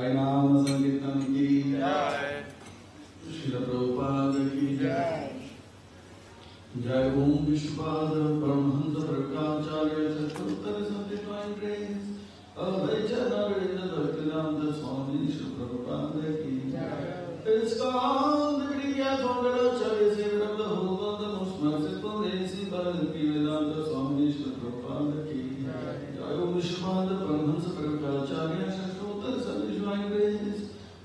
हरि नाम संकीर्तन की जय, श्रील प्रभुपाद की जय। जय ओम विश्वपाद परमहंस प्रकाचार्य चतुर्थ सत्यनारायण प्रेस अभयचरण भक्तिनाथ स्वामी श्री प्रभुपाद की जय। इसकान विद्या थोड़ाचार्य से व्रत होगा तनुस्मर से पुरेसी बल्कि वेदांत स्वामी श्री प्रभुपाद की जय। जय ओम विश्वपाद परमहंस प्रकाचार्य चतुर्थ सत्यनारायण प्रेस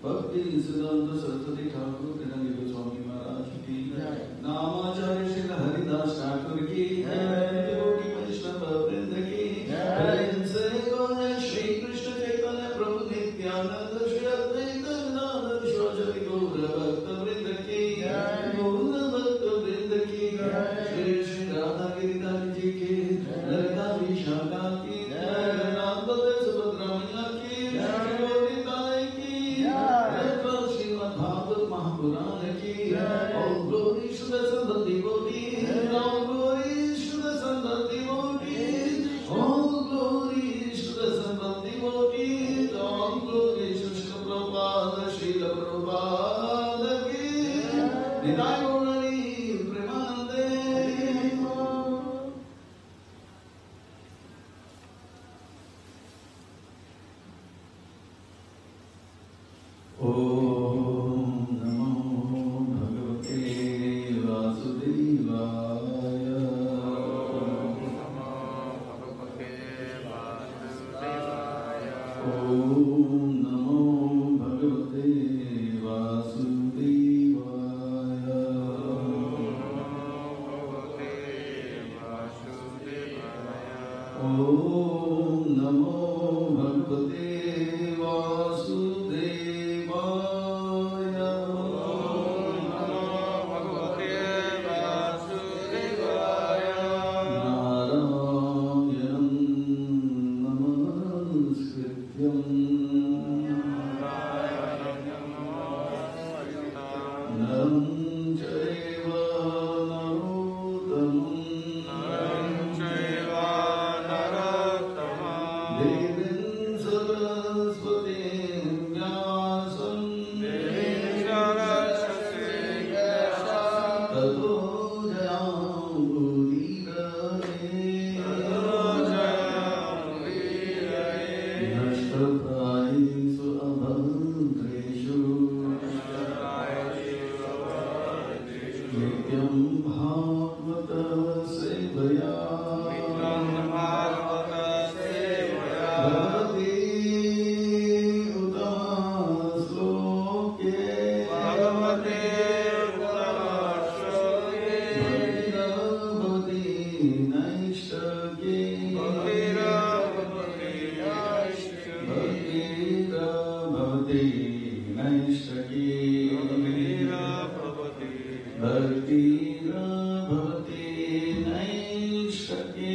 भक्ति सिद्धांत सरस्वती ठाकुर कृष्ण स्वामी महाराज की जय। नामाचार्य श्री हरिदास ठाकुर की जय। कोटि वैष्णव वृंद की जय। श्री कृष्ण चैतन्य प्रभु नित्यानंद श्री अद्वैत गदाधर शिवाचार्य गौर भक्त वृंद की जय। गौर भक्त वृंद की जय। श्री श्री राधा गिरिधर जी की ललिता विशाखा की जय। नाम सुभद्रा मैया की जय। गौरीताई की जय। श्रीमद् भागवत महापुराण की जय। All glories to the Son of devotees. All glories to the Son of devotees. All glories to the Son of devotees. All glories to Srila Prabhupada. Srila Prabhupada ki Nitya Gauri Premanande. Om Namo Bhagavate Vasudevaya. Om Namo Bhagavate Vasudevaya. Om Namo Bhagavate Vasudevaya. Om Namo Bhagavate Vasudevaya. Narayanam Namaskrityam Naram Chaiva Narottamam Devim Saraswatim Vyasam Tato Jayam Nashtaprayesu Abhadreshu Nityam Bhagavata Sevaya Bhavati Uttama Sloke Bhaktira Bhavati Naishtake Bhaktira Bhavati Naishtake Bhaktira Bhavati Naishtake.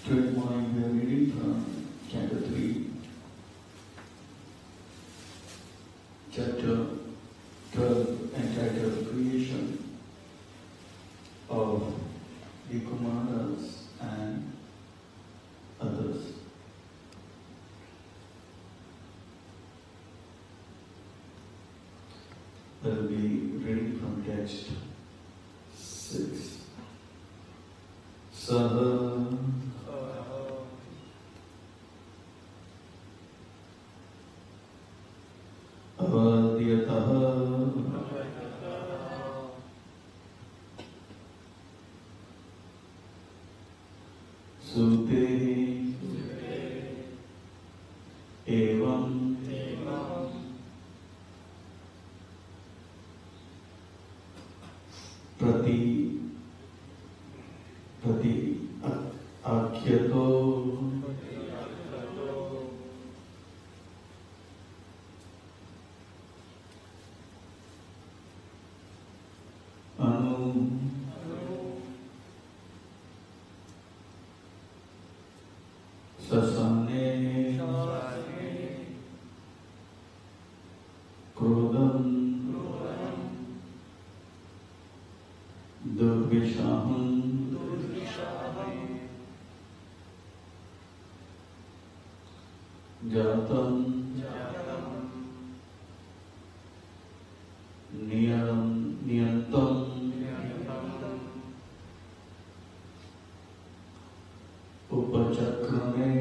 Good morning, we are reading from chapter 3, chapter 12, entitled Creation of the Kumaras and others. I will be reading from text 6. Saha avadhyataha sute evam prati akhyato anu sasane krodam दुर्विषहं जातं नियतं उपचक्रमे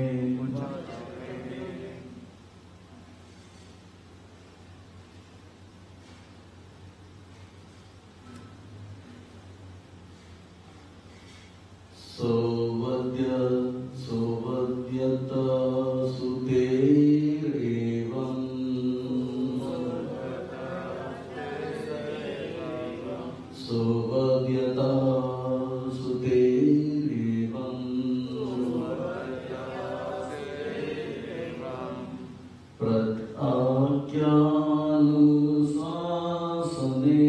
सोवद्यत सुतेरेवं सोवद्यत सुतेरेवं प्रत्याख्यानुशासने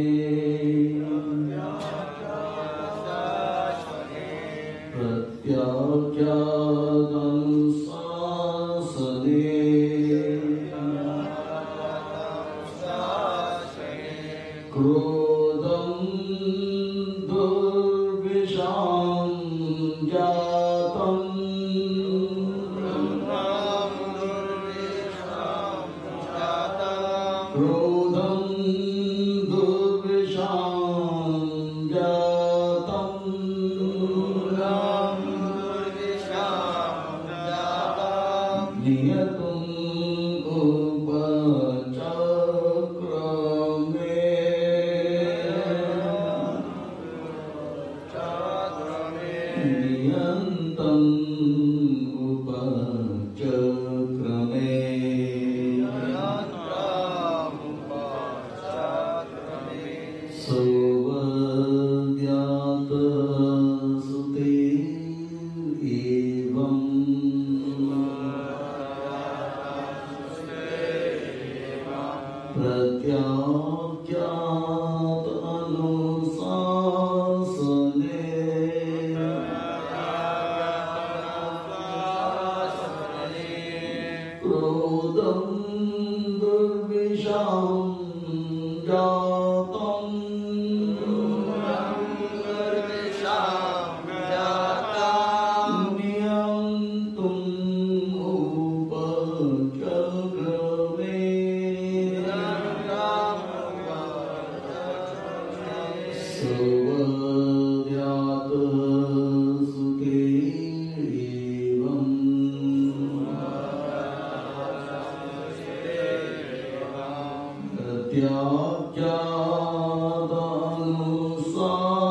क्रोधं दुर्विषं जातं क्रोधं दुर्विषं जातं नियतं उपचक्रमे नियन्तं उपचक्रमे सोवद्यात सुतेरेवं प्रत्याख्यात अनुशासने क्रोधं दुर्विषं जातं नियन्तुं उपचक्रमे सोवद्यात सुतेरेवं प्रत्याख्यात अनुशासने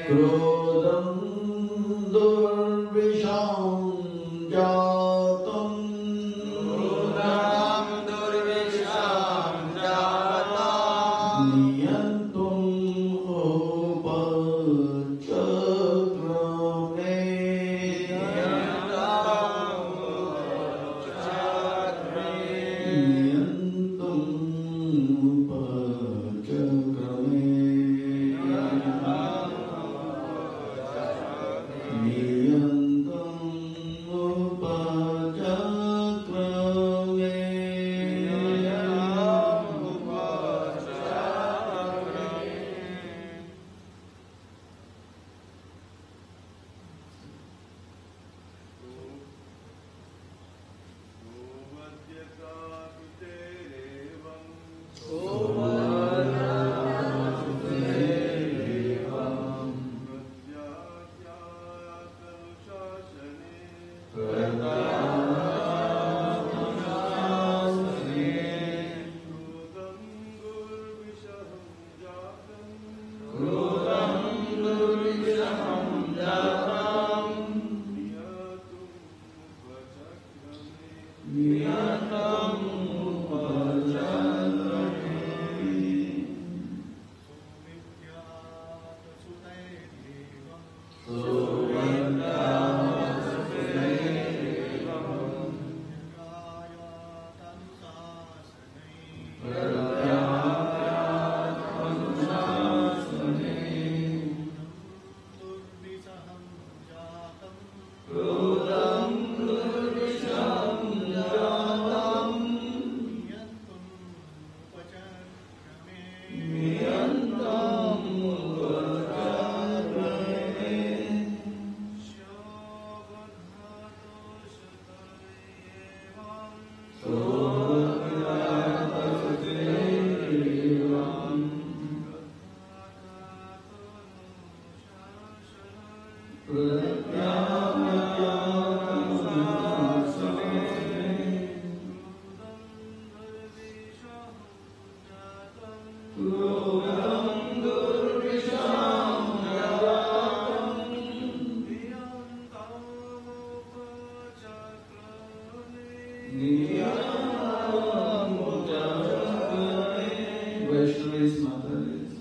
क्रोधं दुर्विषं जातं नियन्तुं उपचक्रमे नियन्तुं उपचक्रमे नियन्तुं उपचक्रमे क्रोधं दुर्विषं जातं Vaishnavis Mataris.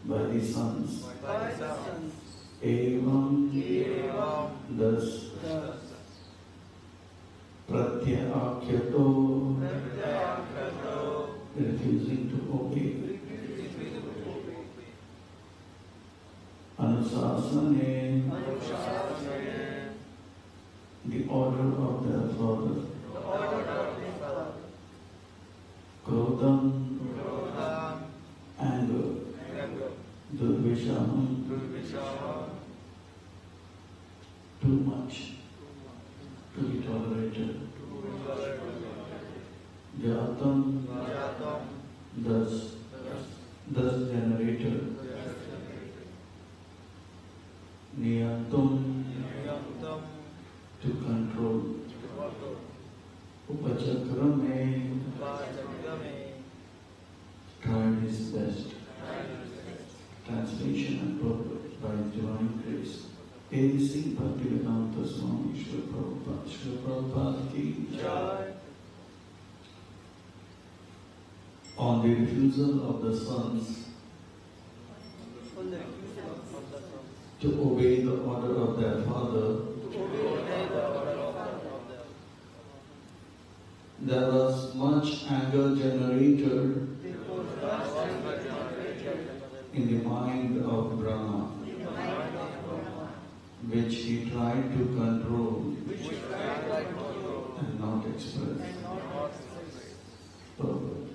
By the sons, evam thus pratyakyato, refusing to obey, anusasane, the order of their father, krodham, anger, durvisham, too much to be tolerated, jatam, thus generated, niyantam, to control, upachakrame, tried his best. Translation and purport by Divine Grace. A.C. Bhaktivedanta Swami Srila Prabhupada ki Jai. On the refusal of the sons to obey the order of their father, there was much anger generated in the mind of Brahma, which he tried to control and not express. Purport.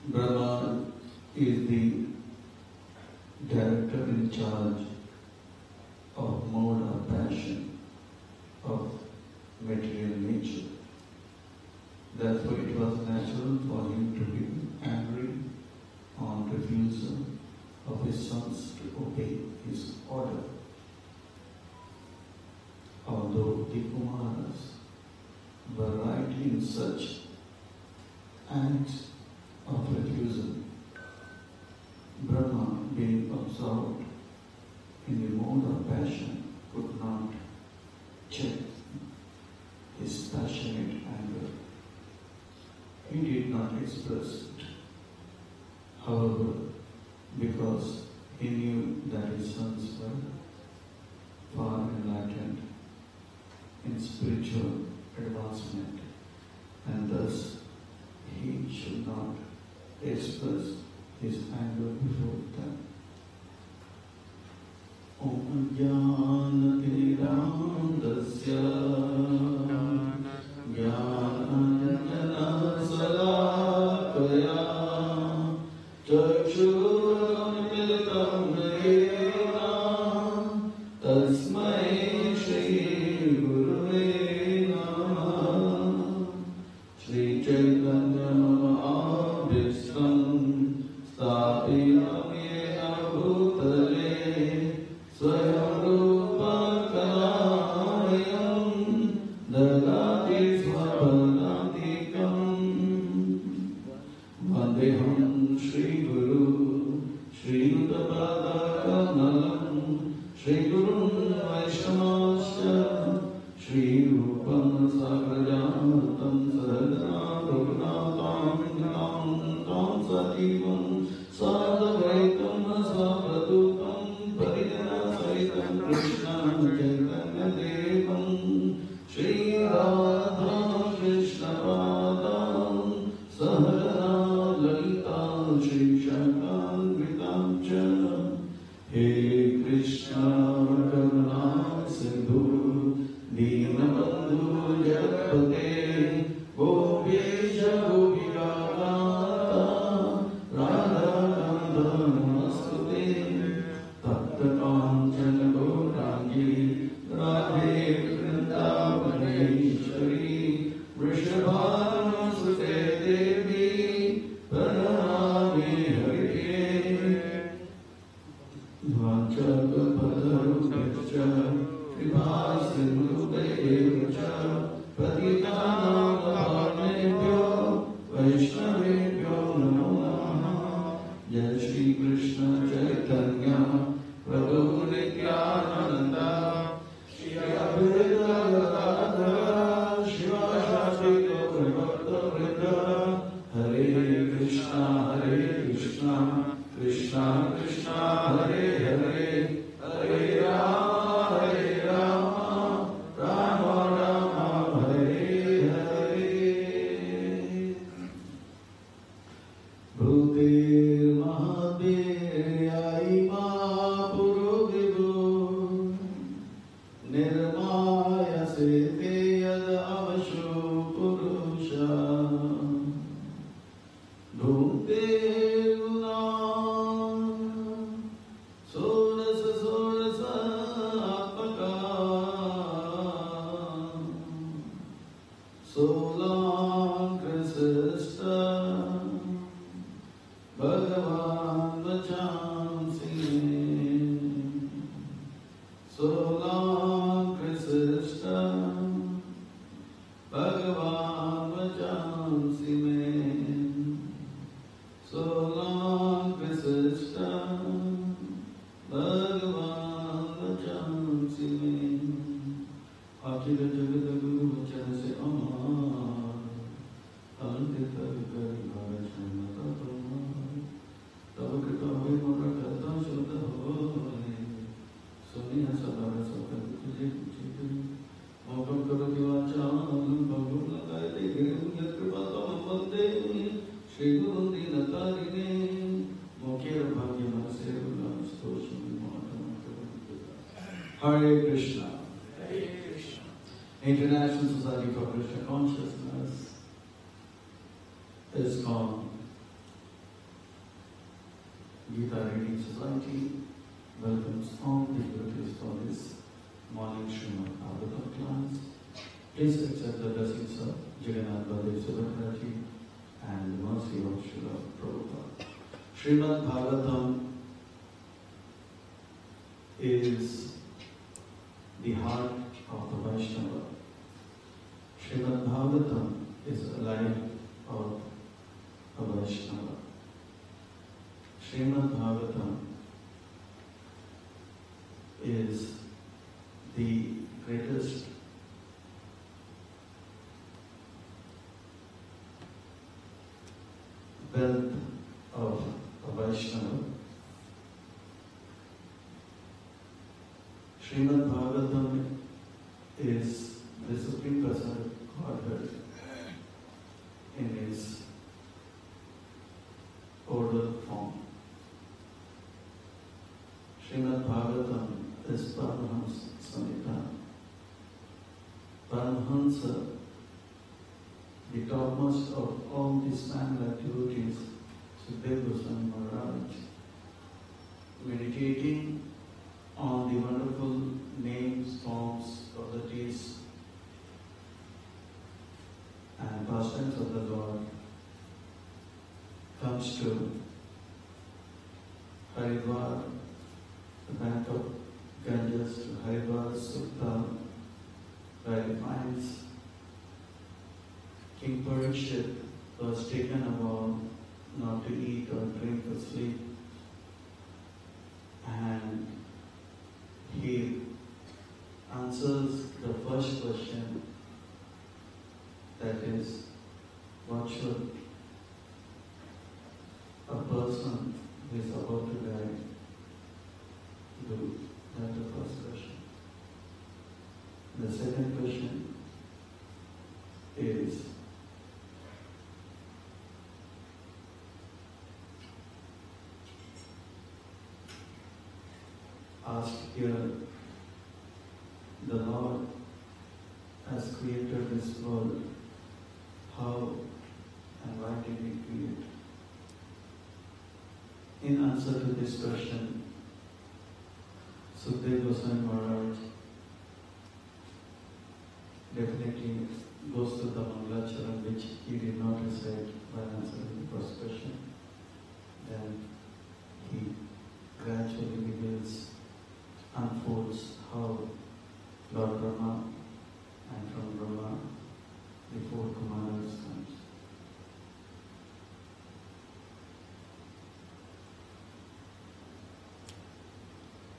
Brahma is the director in charge of mode of passion of material nature. Therefore, it was natural for him to be angry on refusal of his sons to obey his order. Although the Kumaras were right in such acts of refusal, Brahma, being absorbed in the mode of passion, could not check his passionate anger. he did not express it. However, because he knew that his sons were far enlightened in spiritual advancement, and thus he should not express his anger before them. Om Jnana-Tirandasya Jnana-Salakaya Chakshur-Militam Yena Tasmai Shri Gurave Namah Shri Chaitanya Mahabhishtam Stapiyam Yena Bhutale Swayam Rupa Kalayam Dadati Swapanadikam Vandeham Shri Guru Shri Uttapada Kamalam Shri Guru Vaishnavasya Shri Rupam Sagrajatam Sadhana Raghunatham Nitam Tam Sativam Sadavaitam Savadutam Parijana Saitam Krishna Chaitanya Devam Shri Radha Krishna Padam Sahara Lalita Shri Shankar Vitamcha He Krishna Karuna Sindhu Deenabandhu Jagapate Gopesha Gopika Kanta Radha Kanta Namaste Tapta Kanchana Gaurangi Radhe Vrindavaneshwari Vrishabhanusute Devi Pranami Harike Dvachakalpatarubhyacha Kripasindhubhyacha Patitanam Pavanebhyo Vaishnavebhyo Namo Namaha Jai Shri Krishna Chaitanya Prabhu Nityananda Shri Advaita Gadadhara Shivasati Gaurabhakta Hare Krishna Krishna Krishna Hare Hare Hare Rama Rama Rama Hare Hare Bhutir Mahadevyai Mahapuruvidu Nirmaya Sete Yad Avashu Purusha Bhukte Gunam Surasa Surasa Atmaka Solankrisista Bhagavan Vachansi Solankrisista Bhagavan Vachansi Solankrisista Bhagavan Vachansi Akhila Jagata Guru Vachan se Amar Pandita Vikari Bharashana Tatamar Tava Kripa Hoy Mora Kata Shuddha Hoy Suniya Sadara Sakar Tujhe Kuchite Mokam Karati Vachanam Bhagum Lagayate Girim Yat Kripa Tamam Vande Shri Guru Dinatarine Mokir Bhagya Manasevula Stosham Matam Hare Krishna. International Society for Krishna Consciousness is called Gita Reading Society. Welcomes all devotees for this morning Srimad Bhagavatam class. Please accept the blessings of Jagannath Baladev Subhadraji and the mercy of Srila Prabhupada. Srimad Bhagavatam is the heart of the Vaishnava. Srimad Bhagavatam is a life of a Vaishnava. Srimad Bhagavatam is the greatest wealth of a Vaishnava. Srimad Bhagavatam is the Supreme Person Godhead in his oral form. Srimad Bhagavatam is Paramahamsa Samhita. Paramahamsa, the topmost of all the spiritual activities, Sukadeva Goswami Maharaj, meditating on the wonderful names, forms, qualities, and pastimes of the Lord, comes to Haridwar, the bank of Ganges, to Haridwar Sutta, where he finds King Parikshit was taken a vow not to eat or drink or sleep, and he answers the first question, that is, what should a person who is about to die do? That's the first question. The second question is, asked here, the Lord has created this world. How and why did He create? In answer to this question, Sukadeva Goswami Maharaj definitely goes to the Mangalacharan, which he did not recite while answering the first question. Then he gradually reveals, unfolds how Lord Brahma, and from Brahma the four Kumaras comes.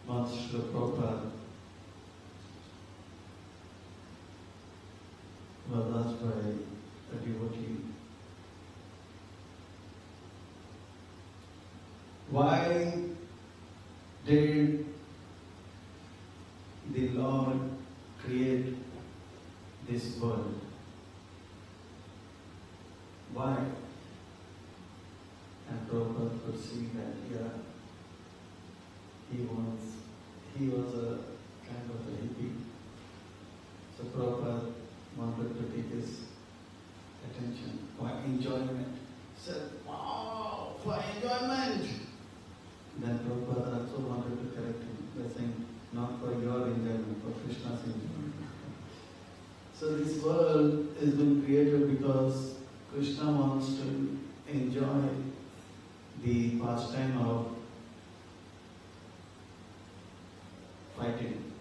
Once Srila Prabhupada was asked by a devotee, why did the Lord create this world? Why? And Prabhupada could see that he was a kind of a hippie. So Prabhupada wanted to take his attention for enjoyment. He said, wow, for enjoyment. Then Prabhupada also wanted to correct him by saying, not for your enjoyment, for Krishna's enjoyment. So this world has been created because Krishna wants to enjoy the pastime of fighting.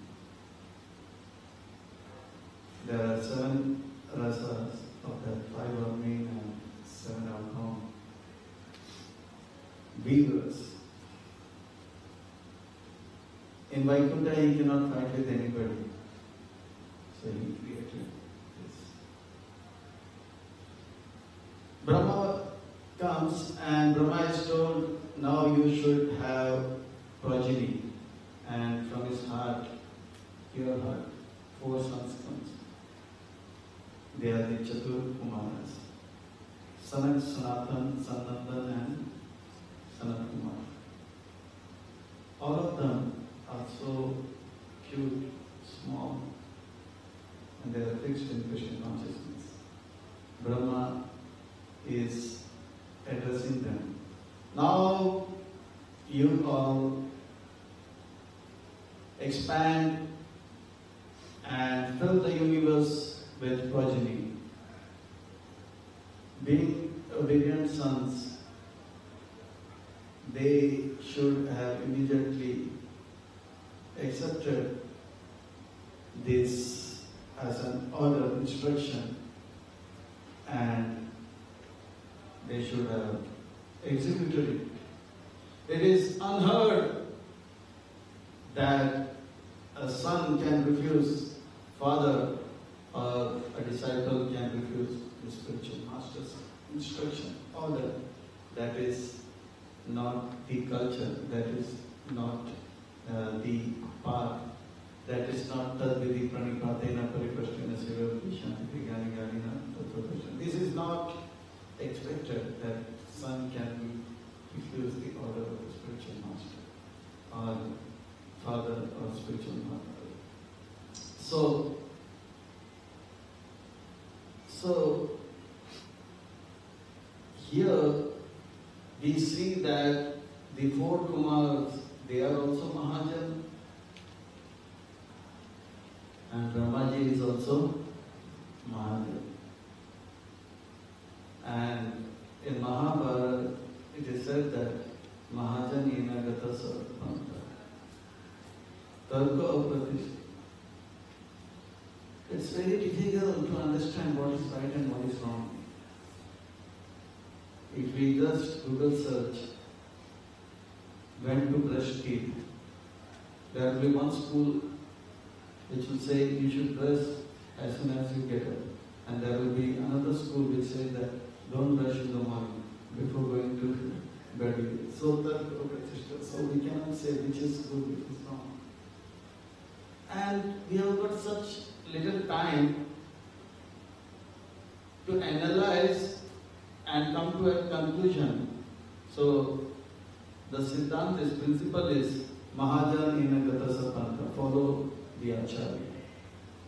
There are 7 rasas of that, 5 are main and 7 are common. Vigorous. In Vaikuntha he cannot fight with anybody. So he created this. Brahma comes and Brahma is told, now you should have progeny. And from his heart, your heart, 4 sons comes. They are the Chatur Kumaras. Sanak, Sanatan, Sanandan and Sanat Kumar. All of them are so cute, small, and they are fixed in Krishna consciousness. Brahma is addressing them. Now you all expand and fill the universe with progeny. Being obedient sons, they should have immediately accepted this as an order, instruction, and they should have executed it. It is unheard that a son can refuse father or a disciple can refuse the spiritual master's instruction, order. that is not the culture, that is not the path, that is not tadvidi pranipatena paripasthena sivavishyanti jnani tattva. This is not expected that son can refuse the order of the spiritual master or father or spiritual mother. So here we see that the four Kumars, they are also Mahajan, and Brahmaji is also Mahajan. And in Mahabharata it is said that Mahajanena gata sarvanta tarka apratishta. It's very difficult to understand what is right and what is wrong. If we just Google search when to brush teeth, there will be one school which will say you should brush as soon as you get up. And there will be another school which says that don't brush in the morning before going to bed. So we cannot say which is good, which is wrong. And we have got such little time to analyze and come to a conclusion. So the Siddhant, this principle is Mahajan gata sapanta. Follow the Acharya.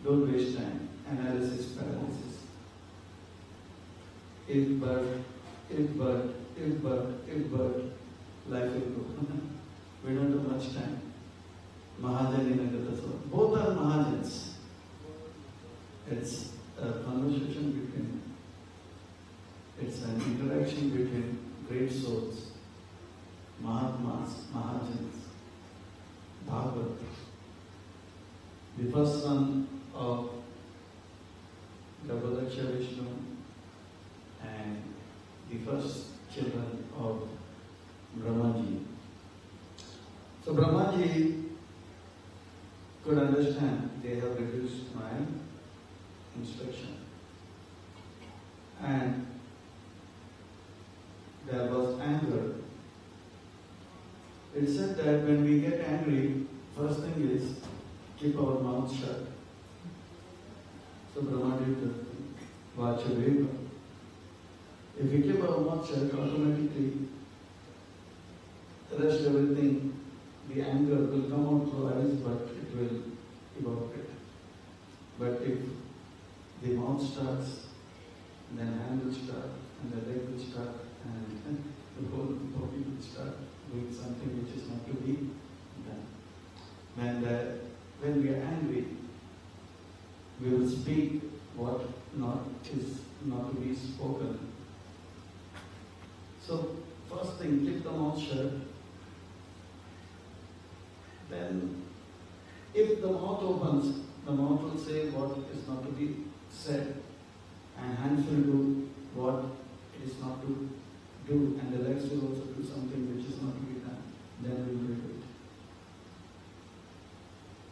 Don't waste time. Analysis paralysis. If but, life will go. We don't have much time. Mahajan gata sapanta. Both are Mahajans. It's a conversation between, it's an interaction between great souls, Mahatmas, Mahajans, Bhagavat. The first son of Garbhodaksha Vishnu and the first children of Brahmaji. So Brahmaji could understand they have reduced my instruction. And there was anger. It said that when we get angry, first thing is keep our mouth shut. So Brahmaji said, Vachaveva. If we keep our mouth shut, automatically the rest everything, the anger will come out through eyes, but it will evaporate. But if the mouth starts, then hand will start, and the leg will start, and the whole body will start doing something which is not to be done. And when we are angry, we will speak what is not to be spoken. So first thing, keep the mouth shut. Then, if the mouth opens, the mouth will say what is not to be said, and hands will do what it is not to do, and the legs will also do something which is not to be done. Then we will do it.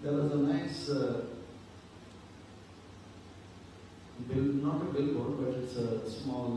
There was a nice not a billboard, but it's a small